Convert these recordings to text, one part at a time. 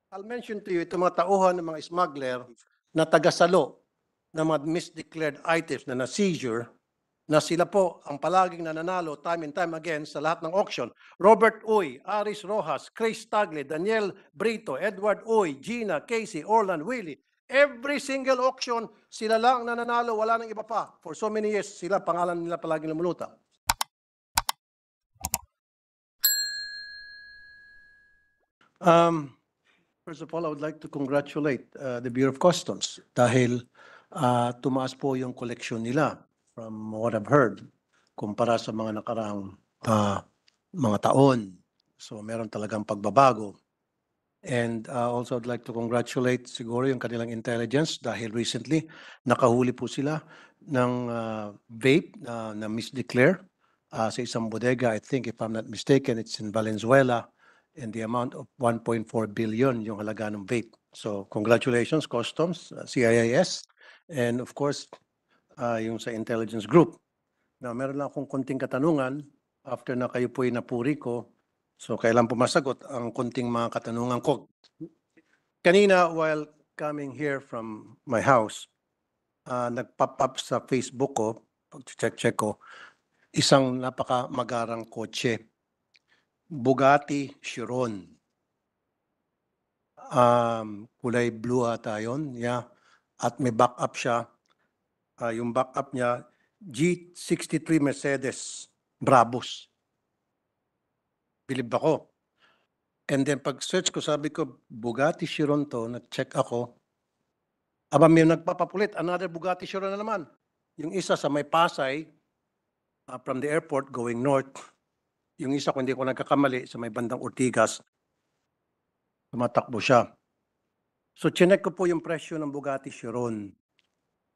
I'll mention to you, itong mga tauhan ng mga smuggler na tagasalo ng mga misdeclared items na na-seizure, na sila po ang palaging nananalo time and time again sa lahat ng auction. Robert Uy, Aris Rojas, Chris Tagle, Daniel Brito, Edward Uy, Gina, Casey, Orland, Willie. Every single auction, sila lang nananalo, wala nang iba pa. For so many years, sila, pangalan nila palaging lumulutang. First of all, I would like to congratulate the Bureau of Customs dahil tumaas po yung collection nila from what I've heard kumpara sa mga nakaraang mga taon. So meron talagang pagbabago. And also I'd like to congratulate siguro yung kanilang intelligence dahil recently nakahuli po sila ng vape na misdeclare sa isang bodega. I think if I'm not mistaken, it's in Valenzuela. And the amount of 1.4 billion yung halaga ng vape. So congratulations Customs, CIIS, and of course yung sa intelligence group. Now meron lang akong konting katanungan after na kayo po'y napuri ko. So kailan po masagot ang konting mga katanungan ko. Kanina while coming here from my house, nag-pop up sa Facebook ko, pag-check ko, isang napakamagarang kotse. Bugatti Chiron. Kulay blue ata yun. Yeah. At may backup siya. Yung backup niya, G63 Mercedes Brabus. Bilib ako. And then pag-search ko, sabi ko, Bugatti Chiron to, nag-check ako. Aba, may nagpapapulit, another Bugatti Chiron na naman. Yung isa sa may Pasay, from the airport going north. Yung isa, kung hindi ko nagkakamali, sa may bandang Ortigas, tumatakbo siya. So, chinek ko po yung presyo ng Bugatti Chiron.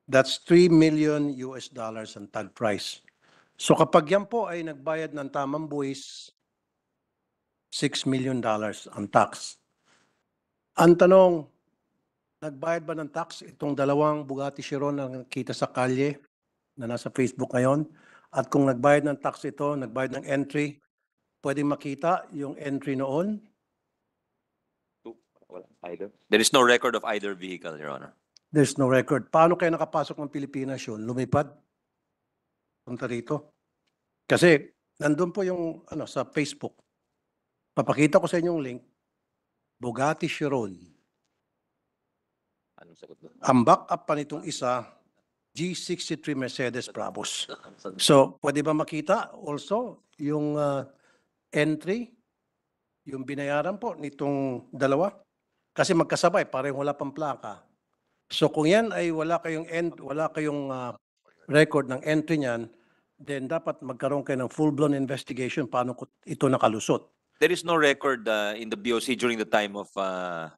That's 3 million US dollars ang tag price. So, kapag yan po ay nagbayad ng tamang buwis, $6 million ang tax. Ang tanong, nagbayad ba ng tax itong dalawang Bugatti Chiron na nakita sa kalye na nasa Facebook ngayon? At kung nagbayad ng tax ito, nagbayad ng entry, pwedeng makita yung entry noon? Either. There is no record of either vehicle, Your Honor. There's no record. Paano kaya nakapasok ng Pilipinas yun? Lumipad? Punta rito? Kasi nandun po yung sa Facebook. Papakita ko sa inyong link, Bugatti Chiron. Anong sagot doon? Ang backup pa nitong isa, G63 Mercedes Brabus. So, pwede ba makita also yung entry, yung binayaran po nitong dalawa? Kasi magkasabay, parang wala pang plaka. So, kung yan ay wala kayong record ng entry niyan, then dapat magkaroon kayo ng full-blown investigation paano ito nakalusot. There is no record in the BOC during the time of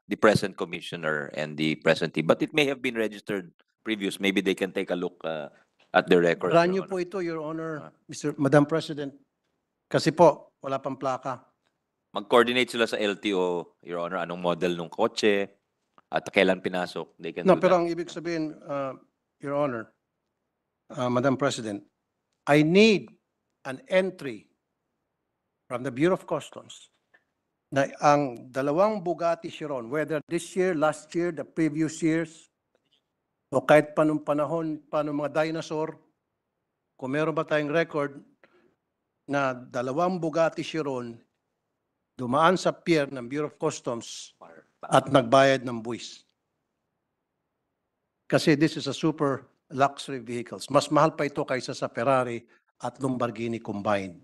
the present commissioner and the present team, but it may have been registered previous. Maybe they can take a look at the record. Brand Your new po Honor. ito, Your Honor, Madam President. Kasi po, wala pang plaka. Mag-coordinate sila sa LTO, Your Honor, anong model ng kotse at kailan pinasok. They can No, do pero that. ang ibig sabihin, Your Honor, Madam President, I need an entry from the Bureau of Customs na ang dalawang Bugatti Chiron, whether this year, last year, the previous years, o kahit panong panahon, panong mga dinosaur, kung meron ba tayong record na dalawang Bugatti Chiron dumaan sa pier ng Bureau of Customs at nagbayad ng buwis. Kasi this is a super luxury vehicles. Mas mahal pa ito kaysa sa Ferrari at Lamborghini combined.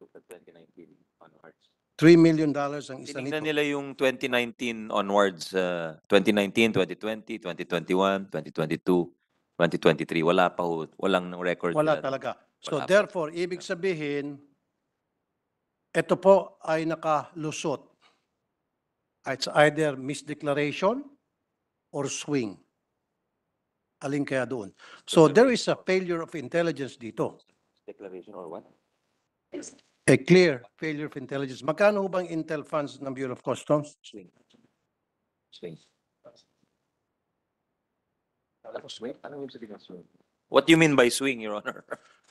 2019 onwards. $3 million ang isa Tinignan nito. nila yung 2019 onwards, 2019, 2020, 2021, 2022, 2023. Wala pa ho, walang record. Wala sila. talaga. So Wala pa. therefore, ibig sabihin, ito po ay nakalusot. It's either misdeclaration or swing. Alin kaya doon? So there is a failure of intelligence dito. Declaration or what? A clear failure of intelligence. Magkano bang intel funds ng Bureau of Customs? Swing. Swing. Swing? Ano yung sabihin ng swing? What do you mean by swing, Your Honor?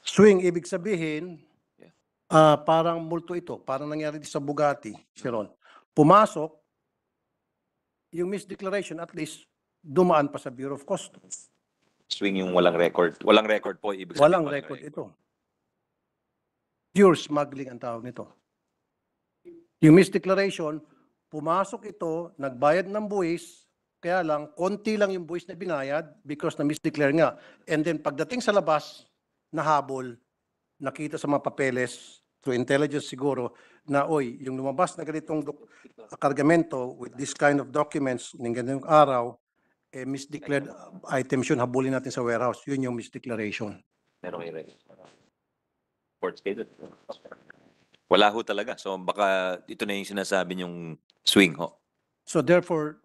Swing, ibig sabihin, Yeah. parang multo ito. Parang nangyari sa Bugatti, Chiron. pumasok, yung misdeclaration at least dumaan pa sa Bureau of Customs. Swing yung walang record. Walang record po, ibig sabihin. Walang record ito. Pure smuggling ang tawag nito. Yung misdeclaration, pumasok ito, nagbayad ng buwis, kaya lang, konti lang yung buwis na binayad because na misdeclare nga. And then pagdating sa labas, nahabol, nakita sa mga papeles, through intelligence siguro, na oy, yung lumabas na ganitong kargamento with this kind of documents ng ganitong araw, misdeclared items yun, habulin natin sa warehouse. Yun yung misdeclaration. Merong reports kayo doon. Wala ho talaga. So baka ito na yung sinasabi yung swing ho. So therefore,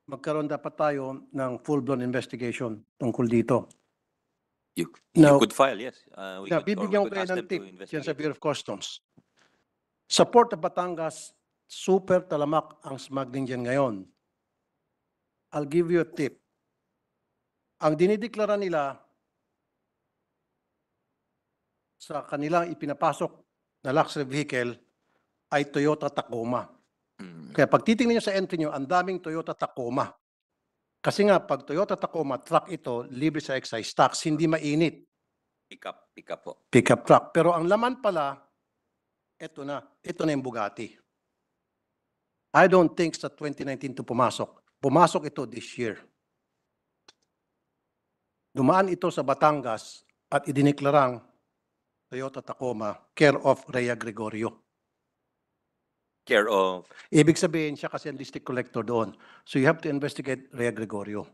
magkaroon dapat tayo ng full-blown investigation tungkol dito. You Now- could file, yes. Bibigyan ko kayo ng tip dyan sa Bureau of Customs. Sa Port of Batangas, super talamak ang smuggling dyan ngayon. I'll give you a tip. Ang dinideklara nila sa kanilang ipinapasok na luxury vehicle ay Toyota Tacoma. Kaya pag titingnan nyo sa entry nyo, ang daming Toyota Tacoma. Kasi nga, pag Toyota Tacoma, truck ito, libre sa excise tax, hindi mainit. Pick up po. Pickup truck. Pero ang laman pala, ito na yung Bugatti. I don't think sa 2019 to pumasok. Pumasok ito this year. Dumaan ito sa Batangas at idineklarang Toyota Tacoma, care of Rhea Gregorio. Care of Ibig sabihin siya kasi ang district collector doon. So you have to investigate Rhea Gregorio.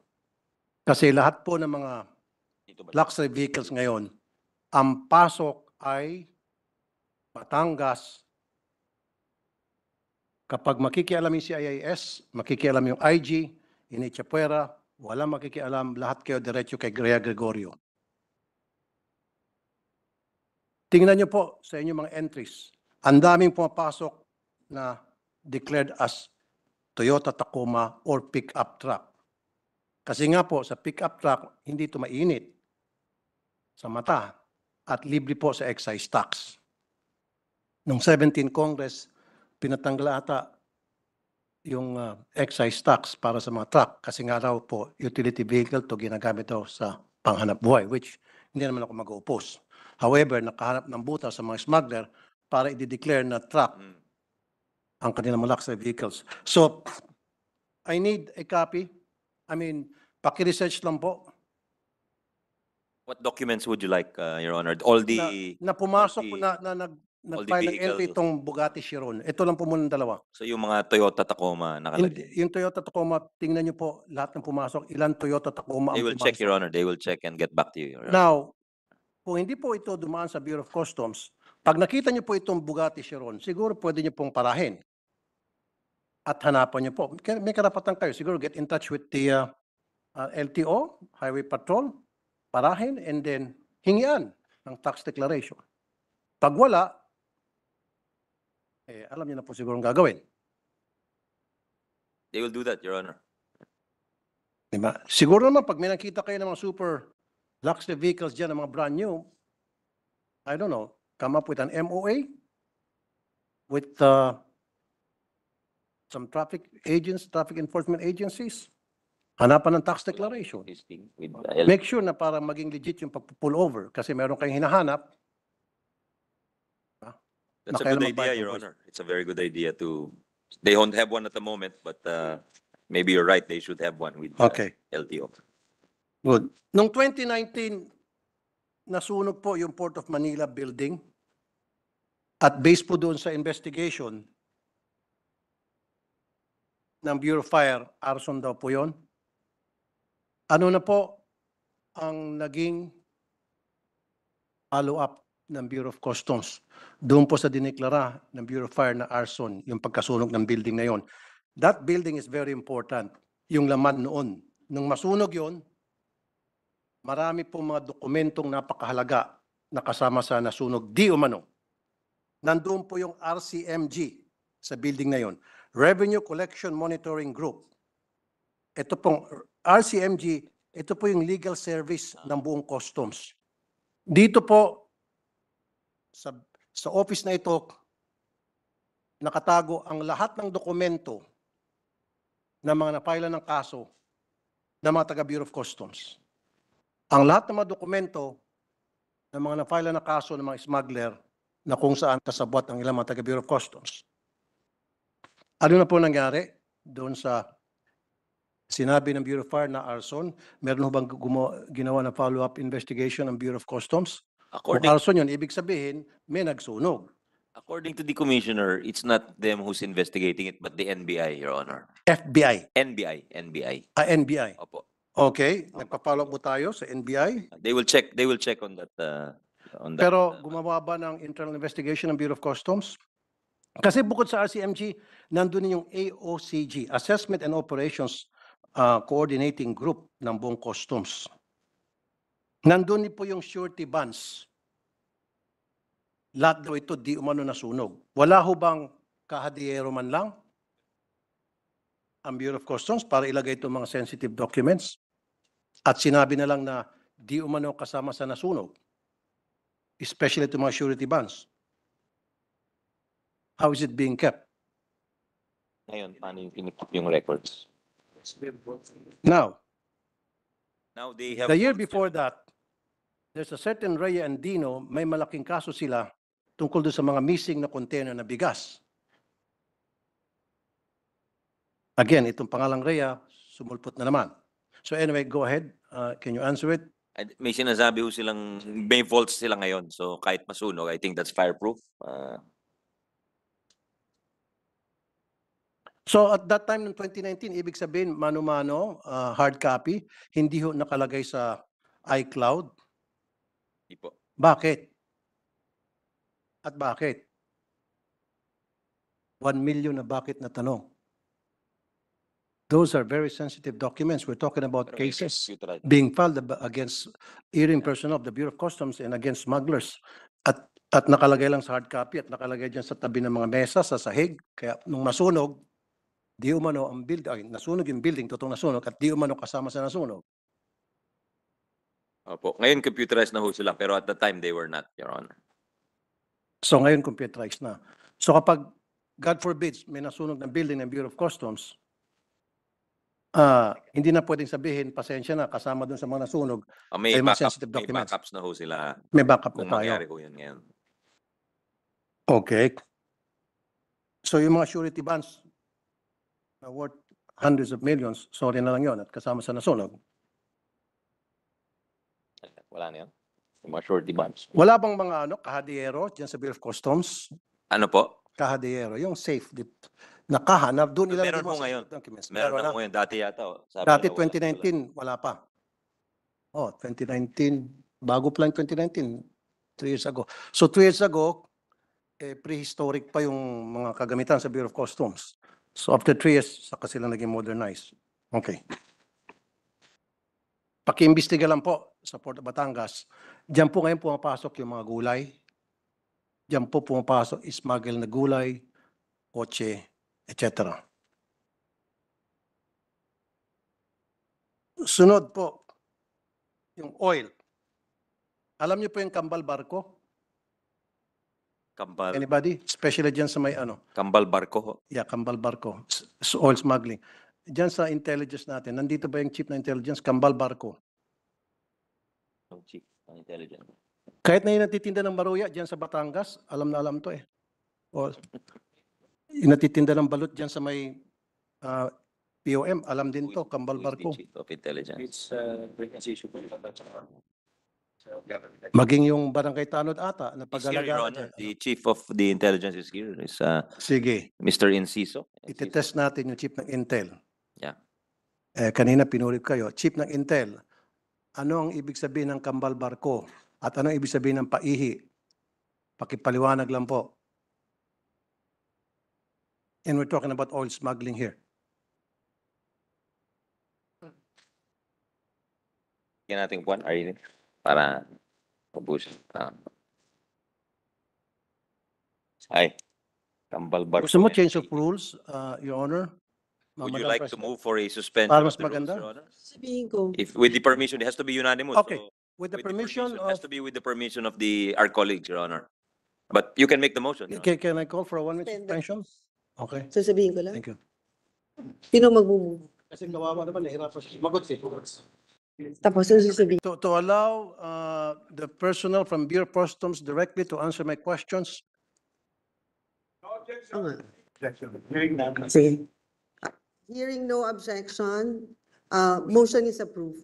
Kasi lahat po ng mga dito ba? luxury vehicles ngayon, ang pasok ay Batangas. Kapag makikialam yung CIS, makikialam yung IG, Inichapuera, walang makikialam, lahat kayo diretso kay Rhea Gregorio. Tingnan niyo po sa inyong mga entries. Ang daming pumapasok na declared as Toyota Tacoma or pick-up truck. Kasi nga po, sa pick-up truck, hindi ito mainit sa mata at libre po sa excise tax. Noong 17 Congress, pinatanggal ata yung excise tax para sa mga truck kasi nga raw po utility vehicle to ginagamit daw sa panghanap buhay, which hindi naman ako mag-oppose. However, nakahanap ng butas sa mga smuggler para i-declare na truck ang kanilang mga luxury vehicles. So, I need a copy. I mean, paki-research lang po What documents would you like, Your Honor? All the na pumasok all po the- na all the nag-file ng entry vehicles. itong Bugatti Chiron. Ito lang po muna ng dalawa. So yung mga Toyota Tacoma nakalagay. Yung Toyota Tacoma, tingnan niyo po lahat ng pumasok. Ilan Toyota Tacoma They ang will check, Your pumasok. Honor. They will check and get back to you, Your Honor. Now, kung hindi po ito dumaan sa Bureau of Customs, pag nakita niyo po itong Bugatti Chiron, siguro pwede niyo pong parahin. At hanapan niyo po. May karapatan kayo. Siguro get in touch with the LTO, Highway Patrol, parahin, and then hingian ng tax declaration. Pag wala, alam niyo na po siguro ang gagawin. They will do that, Your Honor. Diba? Siguro naman, pag may nakita kayo ng mga super luxury vehicles dyan, ng mga brand new, I don't know, come up with an MOA with some traffic agents, traffic enforcement agencies, hanapan ng tax declaration. Assisting with Make sure na para maging legit yung pag-pull over kasi meron kayong hinahanap. That's a Kaya good naman idea, bayad ng Your buwis. Honor. It's a very good idea to. They don't have one at the moment, but maybe you're right. They should have one with Okay. LTO. Good. Noong 2019, nasunog po yung Port of Manila building at based po doon sa investigation ng Bureau of Fire, arson daw po yun. Ano na po ang naging follow-up ng Bureau of Customs? Doon po sa dineklara ng Bureau of Fire na arson, yung pagkasunog ng building na yon. That building is very important. Yung laman noon. Nung masunog yon, marami po mga dokumentong napakahalaga na kasama sa nasunog di umano. Nandun po yung RCMG sa building na yon. Revenue Collection Monitoring Group. Ito pong RCMG, ito po yung legal service ng buong customs. Dito po, sa office na ito, nakatago ang lahat ng dokumento ng mga napailan ng kaso ng mga taga Bureau of Customs. Ang lahat ng mga dokumento ng mga napailan ng kaso ng mga smuggler na kung saan kasabwat ang ilang mga taga Bureau of Customs. Ano na po nangyari doon sa sinabi ng Bureau of Fire na arson? Meron ho bang ginawa na follow-up investigation ng Bureau of Customs? Kung According arson yun, ibig sabihin may nagsunog. according to the commissioner, it's not them who's investigating it, but the NBI, Your Honor. FBI, NBI. NBI. Opo. Okay, nagpa-follow up po tayo sa NBI. They will check on that Pero gumawa ba ng internal investigation ng Bureau of Customs? Kasi bukod sa RCMG, nandun yung AOCG, Assessment and Operations Coordinating Group ng buong Customs. Nandun din po yung surety bonds. Lahat daw ito di umano nasunog. Wala ho bang kahadiyero man lang ang Bureau of Customs para ilagay itong mga sensitive documents? At sinabi na lang na di umano kasama sa nasunog. Especially itong mga surety bonds. How is it being kept? Ngayon, paano yung records? Now, Now they have the year before that, there's a certain Rhea and Dino, may malaking kaso sila tungkol doon sa mga missing na container na bigas. Again, itong pangalang Rhea, sumulpot na naman. So anyway, go ahead. Can you answer it? may sinasabi ho silang may faults sila ngayon. So kahit masunog, I think that's fireproof. So at that time, ng 2019, ibig sabihin, mano-mano, hard copy, hindi ho nakalagay sa iCloud. Di po. Bakit? At bakit? 1 million na bakit na tanong. Those are very sensitive documents. We're talking about Pero may cases computerized. being filed against hearing personnel of the Bureau of Customs and against smugglers. At nakalagay lang sa hard copy at nakalagay dyan sa tabi ng mga mesa sa sahig. Kaya nung masunog, di umano ang building, nasunog yung building, totoong nasunog, at di umano kasama sa nasunog. Opo. Ngayon computerized na ho sila, pero at the time they were not, Your Honor. So ngayon computerized na. So kapag, God forbids, may nasunog ng building ng Bureau of Customs, hindi na pwedeng sabihin, pasensya na, kasama dun sa mga nasunog, May ay mga backup, sensitive may documents. backups na ho sila May backup kung na tayo. mangyari ho yun ngayon. Okay. So yung mga surety bonds na worth hundreds of millions, sorry na lang yun, at kasama sa nasunog. Wala na yun? Yung mga surety bonds. Wala bang mga kahadiyero dyan sa Bureau of Customs? Ano po? Kahadiyero, yung safe, na kaha, na doon ilalagay Meron mo ho ngayon. documents. Meron na na. ho ngayon. Dati yata. Sabi Dati nila wala. 2019, wala pa. Oh, 2019, bago pa lang 2019, 3 years ago. So 2 years ago, prehistoric pa yung mga kagamitan sa Bureau of Customs. So after 3 years, saka sila naging modernized. Okay. Paki-imbestiga lang po sa Port of Batangas. Diyan po ngayon pumapasok yung mga gulay. Diyan po pumapasok smuggle na gulay, kotse, etc. Sunod po, yung oil. Alam niyo po yung kambal barko? Kambal, Anybody? Especially dyan sa may kambal barko ho. yeah, kambal barko, oil smuggling. Dyan sa intelligence natin, nandito ba yung chief na intelligence, kambal barko? Yung chief ng intelligence. Kahit na yung natitinda ng maruya dyan sa Batangas, alam na alam to eh. O yung natitinda ng balut dyan sa may POM, alam din to, kambal Who is the barko. chief of intelligence? It's frequency issue po yung government. Maging yung barangay tanod ata, na He's here, Your pag-alaga Honor. dyan. The chief of the intelligence is here. Is Sige, Mr. Inciso. itetest natin yung chief ng Intel. Yeah. Kanina pinurip kayo, chief ng Intel, ano ang ibig sabihin ng kambal barko? At ano ang ibig sabihin ng paihi? Pakipaliwanag lang po. And we're talking about oil smuggling here. Yan natin puan, Arlene, para mabusin. Ay, kambal barko. Gusto mo yan. change of rules, Your Honor? Would you Madam like to President? move for a suspension Para of mas the rules, maganda? Your Honor? Sabihin ko, If with the permission, it has to be unanimous. Okay. So, With the with permission has of, to be with the permission of our colleagues, Your Honor. But you can make the motion. Your Honor. Can I call for a 1 minute Stand up. suspension? Okay, Sasabihin ko lang. thank you. Sino magmumove? Kasi kawawa naman, nahirapan siya. Magot siya. Tapos yung sasabihin. To allow the personnel from Bureau of Customs directly to answer my questions. Tama. Sige. Hearing no objection, motion is approved.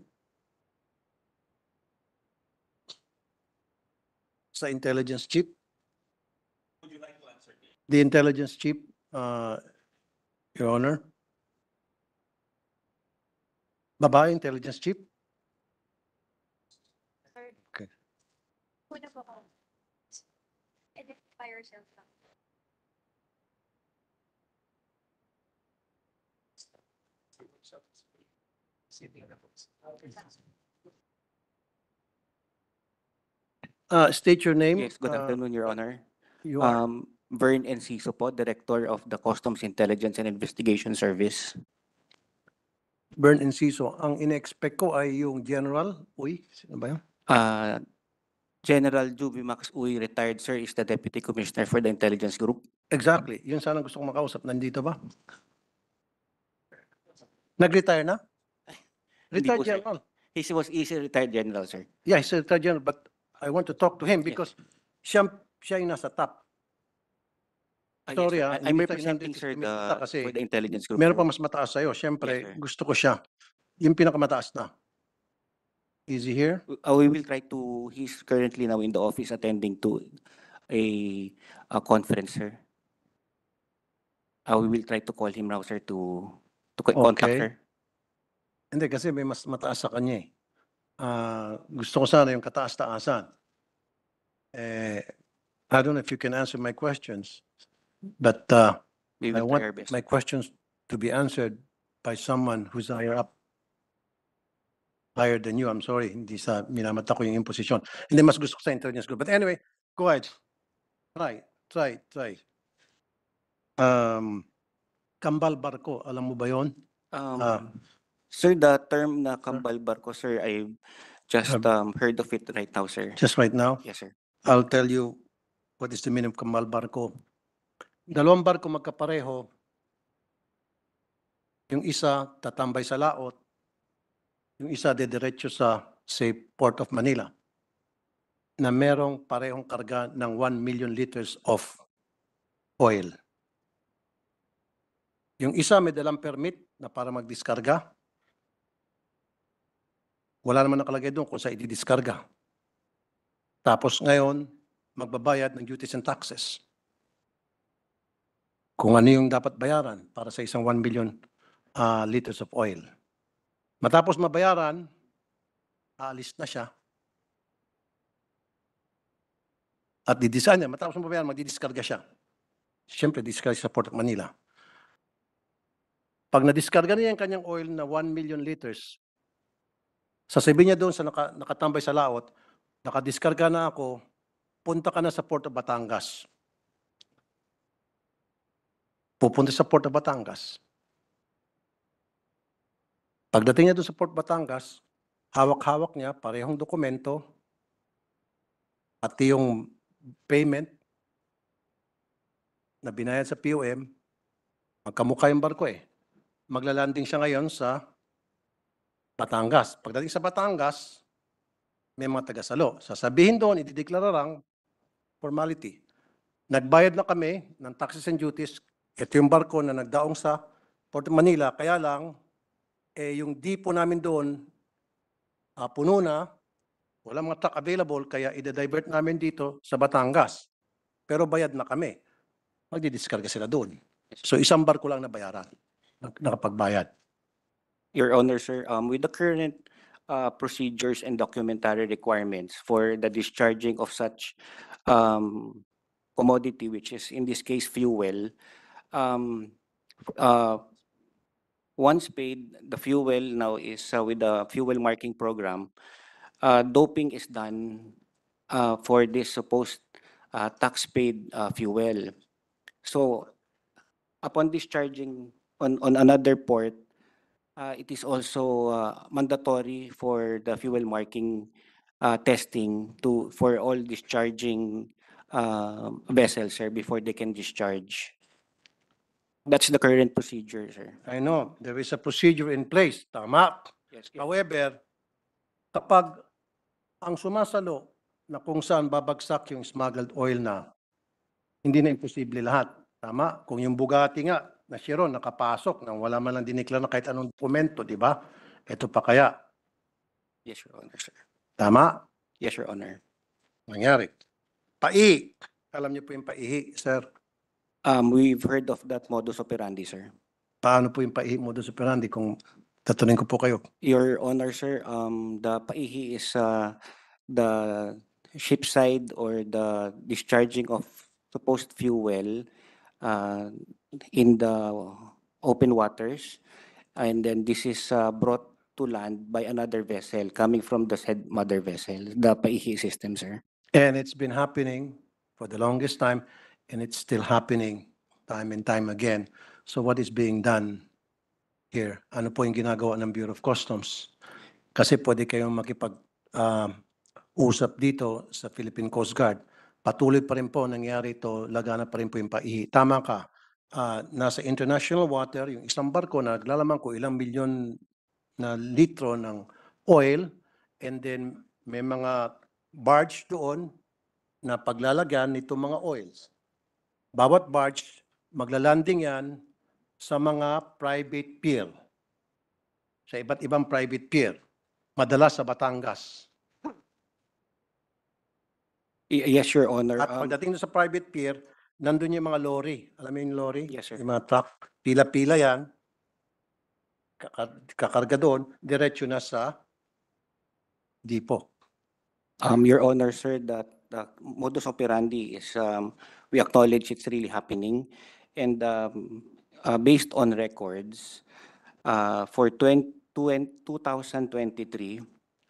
Sa intelligence chief. The intelligence chief, Your Honor. Babae, intelligence chief. Okay. Una po ako. Identify yourself lang. State your name. Yes, good afternoon, Your Honor. You are. Vern Enciso po, Director of the Customs Intelligence and Investigation Service. Bern Enciso. Ang in-expect ko ay yung general. Uy, sino ba yun? General Jubimax Uy, retired sir, is the Deputy Commissioner for the Intelligence Group. Exactly. Yun sana gusto kong makausap. Nandito ba? Nag-retire na? Hindi Retired po, sir. general. He's a retired general, sir. Yeah, he's a retired general, but I want to talk to him because siya yung nasa top. Yes, Sorry, sir. I'm hindi tayo representing, nandito sir, tumita kasi for the Intelligence Group. Meron po. pa mas mataas sa'yo. Siyempre, Yes, sir. gusto ko siya. Yung pinakamataas na. Is he here? We will try to, he's currently now in the office attending to a conference, sir. We will try to call him now, sir, to contact, Okay. sir. Hindi, kasi may mas mataas sa kanya eh. Gusto ko sana yung kataas-taasan. I don't know if you can answer my questions, but We I will try want our best. my questions to be answered by someone who's higher up. Higher than you, I'm sorry. Hindi sa minamata ko yung imposition. Hindi, mas gusto ko sa intelligence group. But anyway, go ahead. Try. Kambal Barko, alam mo ba yon? Sir, the term na kambal barko, sir, I just Um, heard of it right now, sir. Just right now, Yes, sir. I'll tell you what is the meaning of Kambal Barko. Dalawang barko magkapareho. Yung isa tatambay sa laot, yung isa dediretso sa, say, Port of Manila, na merong parehong karga ng 1 million liters of oil. Yung isa may dalang permit na para magdiskarga. Wala naman nakalagay doon kung saan ididiskarga. Tapos ngayon, magbabayad ng duties and taxes. Kung ano yung dapat bayaran para sa isang 1 million liters of oil. Matapos mabayaran, aalis na siya. At didesign niya, matapos mabayaran, magdidiskarga siya. Siyempre, diskarga sa Port of Manila. Pag nadiskarga niya yung kanyang oil na 1 million liters, sasabihin niya doon sa nakatambay sa laot, nakadiskarga na ako, punta ka na sa Port of Batangas. Pupunta sa Port of Batangas. Pagdating niya doon sa Port Batangas, hawak-hawak niya, parehong dokumento, at yung payment na binayad sa POM, magkamukha yung barko eh. Maglalanding siya ngayon sa Batangas. Pagdating sa Batangas, may mga taga-salo. Sasabihin doon, idideklara lang, formality. Nagbayad na kami ng taxes and duties. Ito yung barko na nagdaong sa Port of Manila. Kaya lang, yung depo namin doon, puno na, wala mga truck available, kaya ida-divert namin dito sa Batangas. Pero bayad na kami. Magdidiskarga sila doon. So isang barko lang na bayaran, nakapagbayad. Your Honor, sir, with the current procedures and documentary requirements for the discharging of such commodity, which is in this case fuel, once paid, the fuel now is with the fuel marking program, doping is done for this supposed tax paid fuel. So upon discharging on another port, it is also mandatory for the fuel marking testing for all discharging vessel, sir, before they can discharge. That's the current procedure, sir. I know, there is a procedure in place. Tama. Yes. However, kapag ang sumasalo na kung saan babagsak yung smuggled oil na, hindi na imposible lahat. Tama? Kung yung Bugatti nga, na Chiron, nakapasok, nang wala man lang diniklara na kahit anong dokumento, di ba? Ito pa kaya. Yes, Your Honor, sir. Tama? Yes, Your Honor. Nangyari. Pai. Alam niyo po yung paihi, sir. We've heard of that modus operandi, sir. Paano po yung paihi modus operandi kung tatanungin ko po kayo? Your Honor, sir, the paihi is the ship side or the discharging of supposed fuel in the open waters, and then this is brought to land by another vessel coming from the said mother vessel, the paihi system, sir. And it's been happening for the longest time, and it's still happening time and time again. So what is being done here? Ano po yung ginagawa ng Bureau of Customs? Kasi pwede kayong makipag-usap dito sa Philippine Coast Guard. Patuloy pa rin po nangyari ito, lagana pa rin po yung paihi. Tama ka, nasa international water, yung isang barko na naglalaman ko ilang milyon na litro ng oil, and then may mga barge doon na paglalagyan nitong mga oils. Bawat barge, maglalanding yan sa mga private pier. Sa iba't ibang private pier. Madalas sa Batangas. Yes, Your Honor. At pagdating doon sa private pier, nandun yung mga lorry. Alam mo yung lorry? Yes, sir. Yung mga truck. Pila-pila yan. Kakarga doon. Diretso na sa depot. Your Honor, sir, that the modus operandi is, we acknowledge it's really happening. And based on records, for 2023,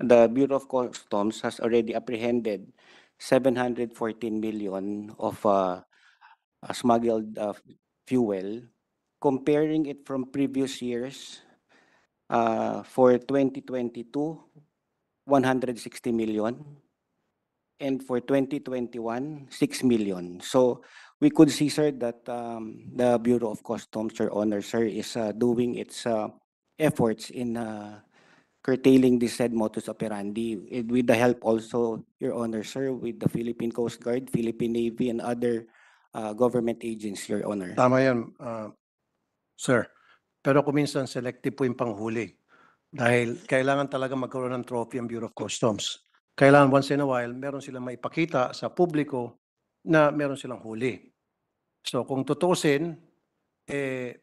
the Bureau of Customs has already apprehended 714 million of smuggled fuel. Comparing it from previous years, for 2022, 160 million. And for 2021, 6 million. So we could see, sir, that the Bureau of Customs, Your Honor, sir, is doing its efforts in curtailing this said modus operandi, with the help also, Your Honor, sir, with the Philippine Coast Guard, Philippine Navy, and other government agents, Your Honor. Tama yan, sir. Pero kung minsan selective po yung panghuli. Dahil kailangan talaga magkaroon ng trophy ang Bureau of Customs. Kailangan once in a while, meron silang maipakita sa publiko na meron silang huli. So kung tutusin,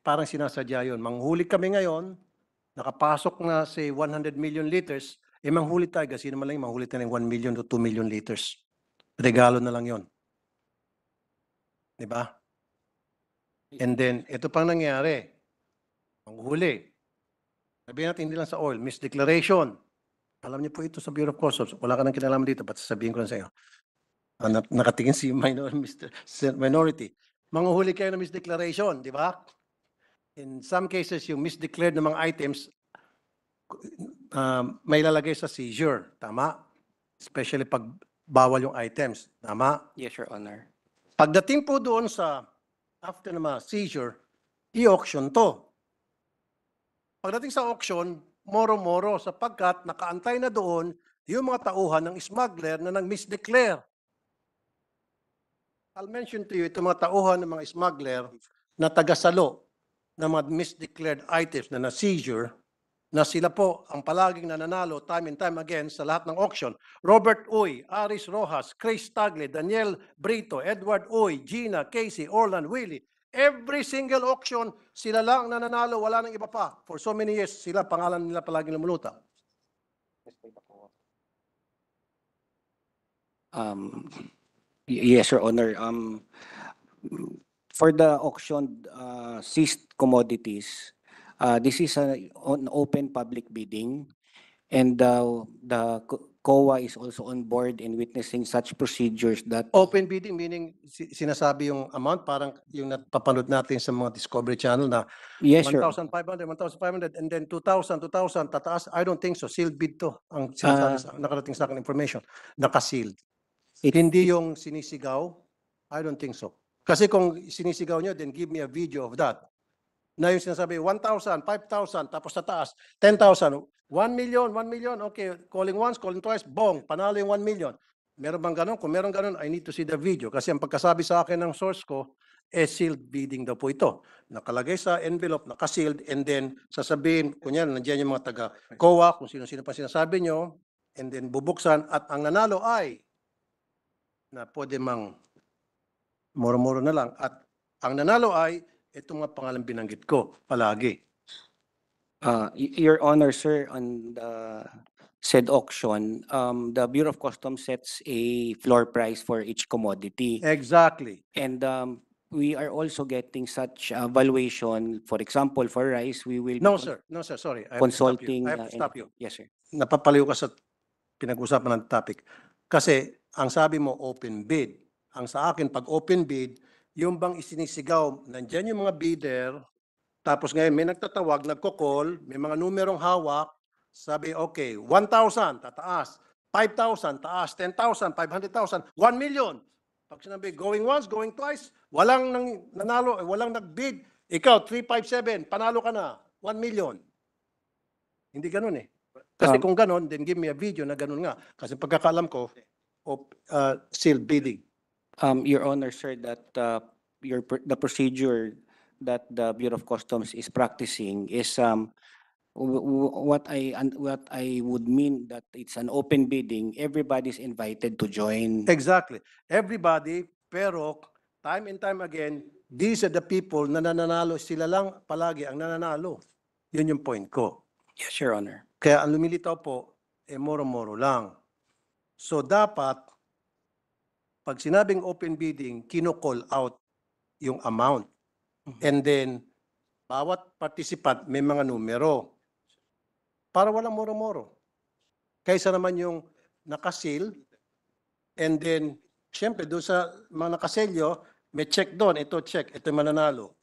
parang sinasadya yun. Manghuli kami ngayon, nakapasok na say 100 million liters, manghuli tayo kasi naman lang manghuli tayo ng 1 million to 2 million liters. Regalo na lang yon. Diba? And then, ito pang nangyari. Manghuli. Sabihin natin hindi lang sa oil, misdeclaration. Alam niyo po ito sa Bureau of Customs. Wala ka nang kinalaman dito, but sabihin ko lang sa iyo. Nakatingin si minority. Manguhuli kayo ng misdeclaration, di ba? In some cases, yung misdeclared ng mga items, may lalagay sa seizure. Tama? Especially pag bawal yung items. Tama? Yes, Your Honor. Pagdating po doon sa after na mga seizure, i-auction to. Pagdating sa auction, moro-moro sapagkat nakaantay na doon yung mga tauhan ng smuggler na nag-misdeclare. I'll mention to you itong mga tauhan ng mga smuggler na tagasalo ng mga misdeclared items na na-seizure na sila po ang palaging nananalo time and time again sa lahat ng auction. Robert Uy, Aris Rojas, Chris Tagle, Daniel Brito, Edward Uy, Gina, Casey, Orland, Willie. Every single auction, sila lang nananalo, wala nang iba pa. For so many years, sila, pangalan nila palaging lumuluta. Yes, Your Honor. For the auction seized commodities, this is an open public bidding, and the COA is also on board in witnessing such procedures that Open bidding meaning sinasabi yung amount, parang yung napapanood natin sa mga Discovery Channel na yes, Your 1,500, 1,500, and then 2,000, 2,000, tataas. I don't think so. Sealed bid to. Ang sinasabi nakarating sa akin information. Naka-sealed. it- Hindi yung sinisigaw I don't think so. Kasi kung sinisigaw nyo, then give me a video of that. Na yung sinasabi, 1,000, 5,000, tapos sa taas, 10,000, 1 million, 1 million, okay, calling once, calling twice, bong, panalo yung 1 million. Meron bang ganun? Kung meron ganun, I need to see the video. Kasi ang pagkasabi sa akin ng source ko, sealed bidding daw po ito. Nakalagay sa envelope, nakasealed, and then sasabihin, kunyari, nandiyan yung mga taga-COA, kung sino-sino pa sinasabi nyo, and then bubuksan, at ang nanalo ay, na pwede mang moro-moro na lang, at ang nanalo ay, itong mga pangalan binanggit ko, palagi. Your Honor, sir, on the said auction, the Bureau of Customs sets a floor price for each commodity. Exactly. And we are also getting such valuation. For example, for rice, we will be No, sir. No, sir. Sorry. I have to stop you. consulting. I have to stop you. Yes, sir. Napapaliw ka sa pinag-usapan ng topic. Kasi ang sabi mo, open bid. Ang sa akin, pag open bid, yung bang isinisigaw, nandyan yung mga bidder, tapos ngayon may nagtatawag, nagko-call, may mga numerong hawak, sabi, okay, 1,000, tataas, 5,000, taas, 10,000, 500,000, 1 million. Pag sinabi, going once, going twice, walang nanalo, walang nagbid, ikaw, 357, panalo ka na, 1 million. Hindi ganun eh. Kasi kung ganun, then give me a video na ganun nga. Kasi pagkakaalam ko, sealed bidding. Your Honor, sir, that the procedure that the Bureau of Customs is practicing is what I would mean that it's an open bidding. Everybody's invited to join. Exactly. Everybody, pero time and time again, these are the people na nananalo. Sila lang palagi ang nananalo. Yun yung point ko. Yes, Your Honor. Kaya ang lumilitaw po, moro-moro lang. So dapat, pag sinabing open bidding, kino-call out yung amount. And then, bawat participant may mga numero. Para walang moro-moro. Kaysa naman yung nakasil, and then, syempre, doon sa mga nakaselyo, may check doon, ito check, ito yung mananalo.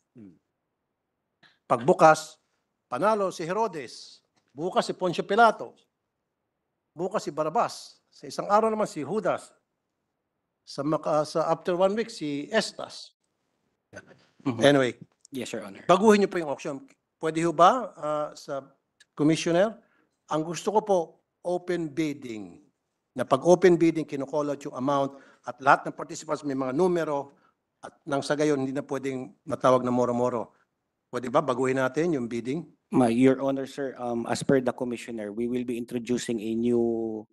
Pagbukas, panalo si Herodes, bukas si Poncio Pilato, bukas si Barabas, sa isang araw naman si Judas, sa after 1 week si Estas. Anyway, Yes, Your Honor. baguhin niyo po yung auction. Pwede ho ba sa Commissioner? Ang gusto ko po, open bidding. Na pag open bidding, kinukall out yung amount at lahat ng participants may mga numero at nang sa gayon, hindi na pwedeng matawag na moro-moro. Pwede ba baguhin natin yung bidding? Your Honor, sir, as per the Commissioner, we will be introducing a new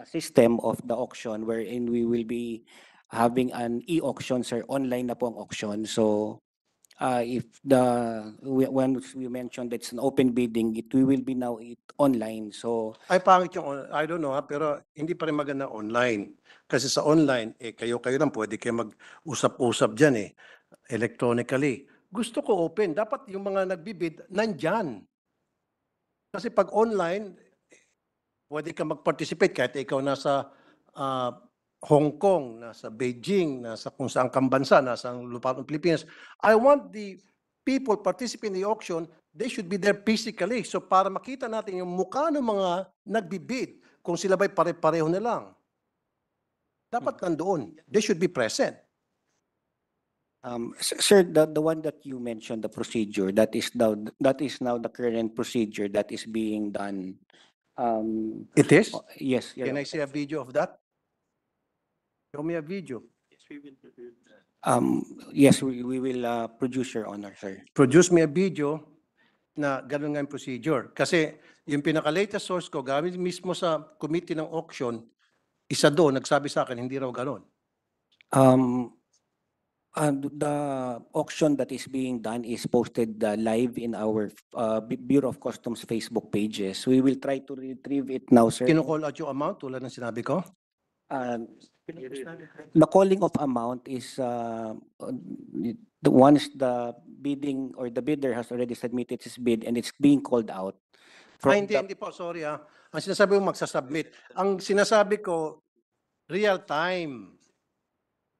system of the auction wherein we will be having an e-auction, sir. Online na po ang auction. So, if when we mentioned that it's an open bidding, we will be now online. So, Ay, pangit yung, I don't know ha, pero hindi pa rin maganda online. Kasi sa online, kayo lang, pwede kayo mag-usap-usap dyan electronically. Gusto ko open. Dapat yung mga nagbibid, nandyan. Kasi pag online, pwede ka mag-participate kahit ikaw nasa Hong Kong, nasa Beijing, nasa kung saan kang bansa, nasa lupa ng Pilipinas. I want the people participating in the auction, they should be there physically. So para makita natin yung mukha ng mga nagbibid, kung sila ba'y pare-pareho na lang. Dapat nandoon. They should be present. sir, the one that you mentioned, the procedure, that is now the current procedure that is being done. It is? Yes, Your Can I Honor. see a video of that? Show me a video. Yes, we will produce, Your Honor, sir. Produce me a video na ganun nga yung procedure. Kasi yung pinaka-latest source ko, gamit mismo sa committee ng auction, isa doon, nagsabi sa akin, hindi raw ganun. The auction that is being done is posted live in our Bureau of Customs Facebook pages. We will try to retrieve it now, sir. Kinukall out yung amount tulad ng sinabi ko? The calling of amount is once the bidding or the bidder has already submitted his bid and it's being called out. Hindi po, sorry ha. Ang sinasabi mo magsasubmit. Ang sinasabi ko, real time.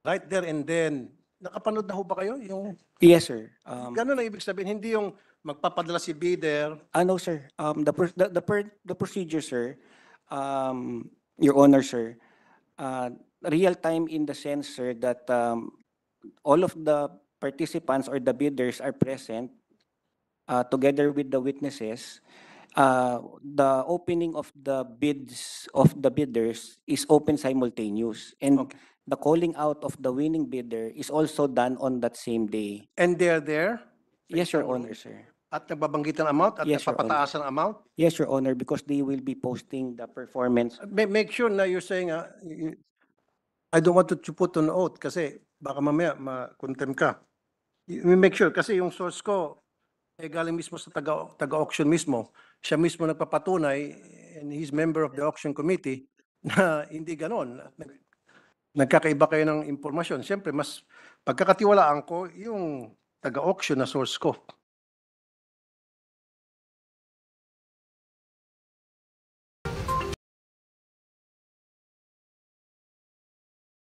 Right there and then. Nakapanood na ho ba kayo? Yung, Yes, sir. ganun ang ibig sabihin. Hindi yung magpapadala si bidder. No, sir. The procedure, sir, Your Honor, sir, real time in the sense, sir, that all of the participants or the bidders are present, together with the witnesses, the opening of the bids of the bidders is open simultaneous. And Okay. the calling out of the winning bidder is also done on that same day. And they are there? sa Yes, Your isang room? Honor, sir. At nagbabanggit ng amount at Yes, Your Honor. nagpapataas ng amount? Yes, Your Honor, because they will be posting the performance. Make sure na you're saying, I don't want to put on oath kasi baka mamaya ma-contempt ka. You make sure kasi yung source ko galing mismo sa taga-auction mismo. Siya mismo nagpapatunay and he's member of the auction committee na hindi ganon. Nagkakaiba kayo ng impormasyon. Siyempre, mas pagkakatiwalaan ko yung taga-auction na source ko.